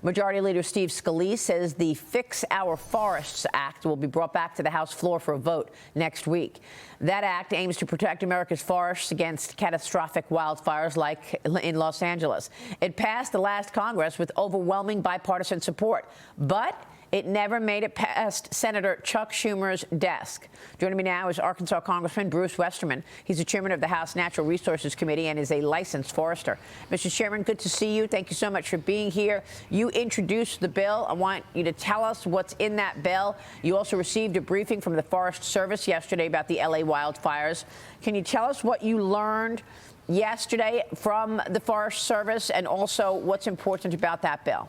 Majority Leader Steve Scalise says the Fix Our Forests Act will be brought back to the House floor for a vote next week. That act aims to protect America's forests against catastrophic wildfires like in Los Angeles. It passed the last Congress with overwhelming bipartisan support, but it never made it past Senator Chuck Schumer's desk. Joining me now is Arkansas Congressman Bruce Westerman. He's the chairman of the House Natural Resources Committee and is a licensed forester. Mr. Chairman, good to see you. Thank you so much for being here. You introduced the bill. I want you to tell us what's in that bill. You also received a briefing from the Forest Service yesterday about the LA wildfires. Can you tell us what you learned yesterday from the Forest Service and also what's important about that bill?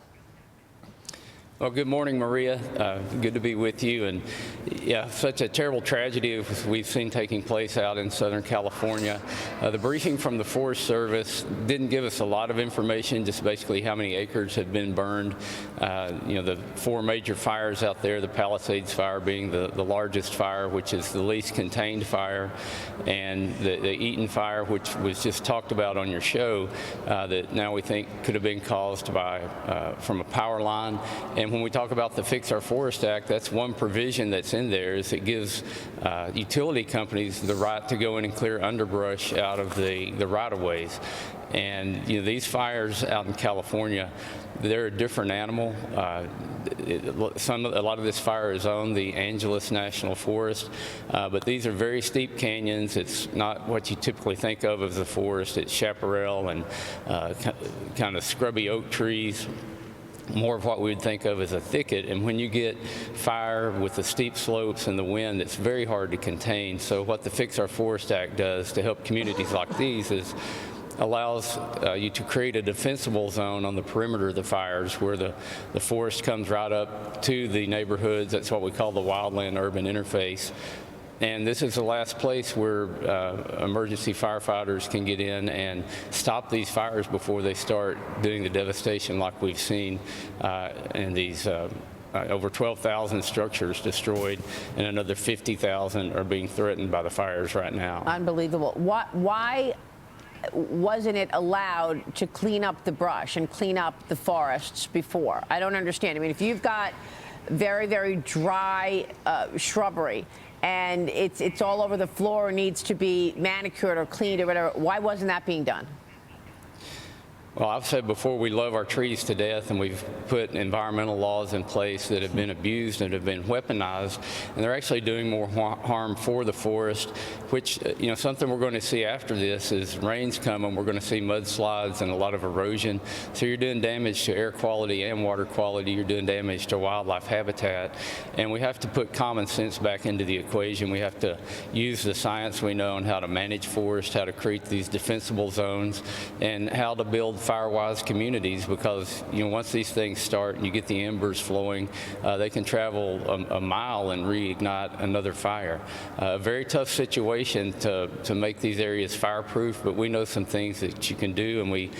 Well, good morning, Maria. Good to be with you. And yeah, such a terrible tragedy we've seen taking place out in Southern California. The briefing from the Forest Service didn't give us a lot of information, just basically how many acres had been burned. The four major fires out there, the Palisades fire being the largest fire, which is the least contained fire, and the Eaton fire, which was just talked about on your show, that now we think could have been caused by from a power line. And when we talk about the Fix Our Forest Act, that's one provision that's in there, is it gives utility companies the right to go in and clear underbrush out of the right-of-ways. And these fires out in California, they're a different animal. A lot of this fire is on the Angeles National Forest, but these are very steep canyons. It's not what you typically think of as a forest. It's chaparral and kind of scrubby oak trees. More of what we would think of as a thicket. And when you get fire with the steep slopes and the wind, it's very hard to contain. So what the Fix Our Forest Act does to help communities like these is allows you to create a defensible zone on the perimeter of the fires where the forest comes right up to the neighborhoods. That's what we call the wildland-urban interface. And this is the last place where emergency firefighters can get in and stop these fires before they start doing the devastation like we've seen in these over 12,000 structures destroyed, and another 50,000 are being threatened by the fires right now. Unbelievable. Why wasn't it allowed to clean up the brush and clean up the forests before? I don't understand. I mean, if you've got very, very dry shrubbery, and it's all over the floor, needs to be manicured or cleaned or whatever, why wasn't that being done? Well, I've said before, we love our trees to death, and we've put environmental laws in place that have been abused and have been weaponized, and they're actually doing more harm for the forest, which, something we're going to see after this is rains coming. We're going to see mudslides and a lot of erosion. So you're doing damage to air quality and water quality. You're doing damage to wildlife habitat. And we have to put common sense back into the equation. We have to use the science we know on how to manage forests, how to create these defensible zones, and how to build fire-wise communities, because once these things start and you get the embers flowing, they can travel a mile and reignite another fire. A very tough situation to make these areas fireproof, but we know some things that you can do, and we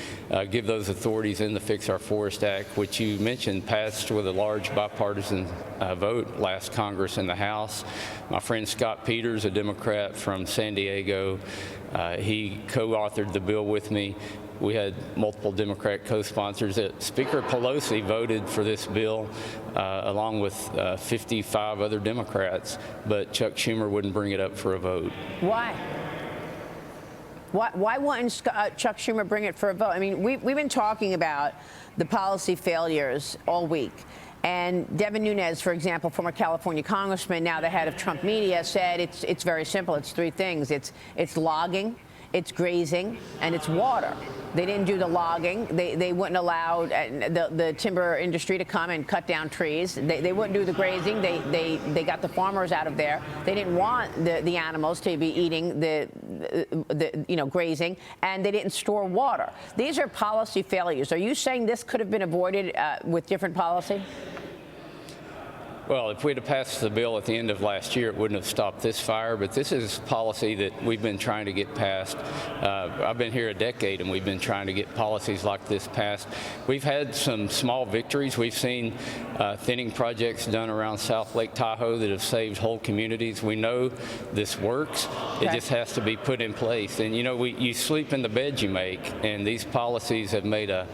give those authorities in the Fix Our Forest Act, which you mentioned passed with a large bipartisan vote last Congress in the House. My friend Scott Peters, a Democrat from San Diego, he co-authored the bill with me. We had multiple Democrat co-sponsors. Speaker Pelosi voted for this bill along with 55 other Democrats, but Chuck Schumer wouldn't bring it up for a vote. Why? Why wouldn't Chuck Schumer bring it for a vote? I mean, we've been talking about the policy failures all week. And Devin Nunes, for example, former California congressman, now the head of Trump Media, said it's very simple. It's three things. It's logging, it's grazing, and it's water. They didn't do the logging. They wouldn't allow the timber industry to come and cut down trees. They wouldn't do the grazing. They got the farmers out of there. They didn't want the animals to be eating the grazing, and they didn't store water. These are policy failures. Are you saying this could have been avoided with different policy? Well, if we'd have passed the bill at the end of last year, it wouldn't have stopped this fire, but this is policy that we've been trying to get passed. I've been here a decade, and we've been trying to get policies like this passed. We've had some small victories. We've seen thinning projects done around South Lake Tahoe that have saved whole communities. We know this works. Okay. It just has to be put in place. And, you sleep in the bed you make, and these policies have made a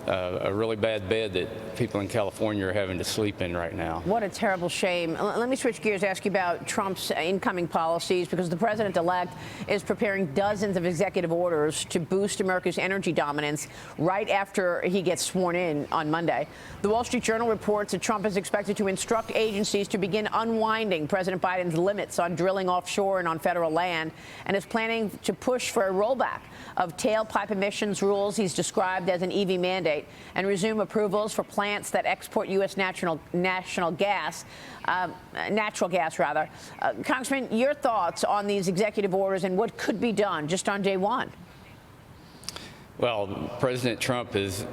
a really bad bed that people in California are having to sleep in right now. What a terrible shame. Let me switch gears, ask you about Trump's incoming policies, because the president-elect is preparing dozens of executive orders to boost America's energy dominance right after he gets sworn in on Monday. The Wall Street Journal reports that Trump is expected to instruct agencies to begin unwinding President Biden's limits on drilling offshore and on federal land, and is planning to push for a rollback of tailpipe emissions rules he's described as an EV mandate, and resume approvals for plants that export U.S. natural gas. Congressman, your thoughts on these executive orders and what could be done just on day one? Well, President Trump has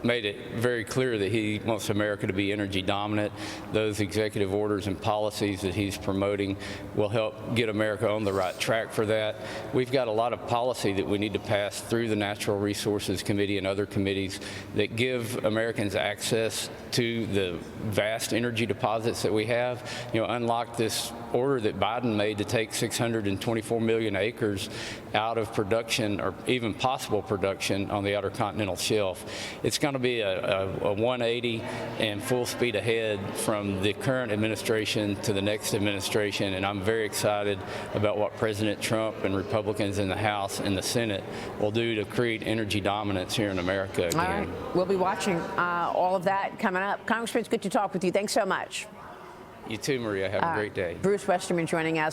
made it very clear that he wants America to be energy dominant. Those executive orders and policies that he's promoting will help get America on the right track for that. We've got a lot of policy that we need to pass through the Natural Resources Committee and other committees that give Americans access to the vast energy deposits that we have. You know, unlike this order that Biden made to take 624 million acres out of production or even possible production on the Outer Continental Shelf. It's going to be a 180 and full speed ahead from the current administration to the next administration, and I'm very excited about what President Trump and Republicans in the House and the Senate will do to create energy dominance here in America again. All right. We'll be watching all of that coming up. Congressman, it's good to talk with you. Thanks so much. You too, Maria. Have a great day. Bruce Westerman joining us.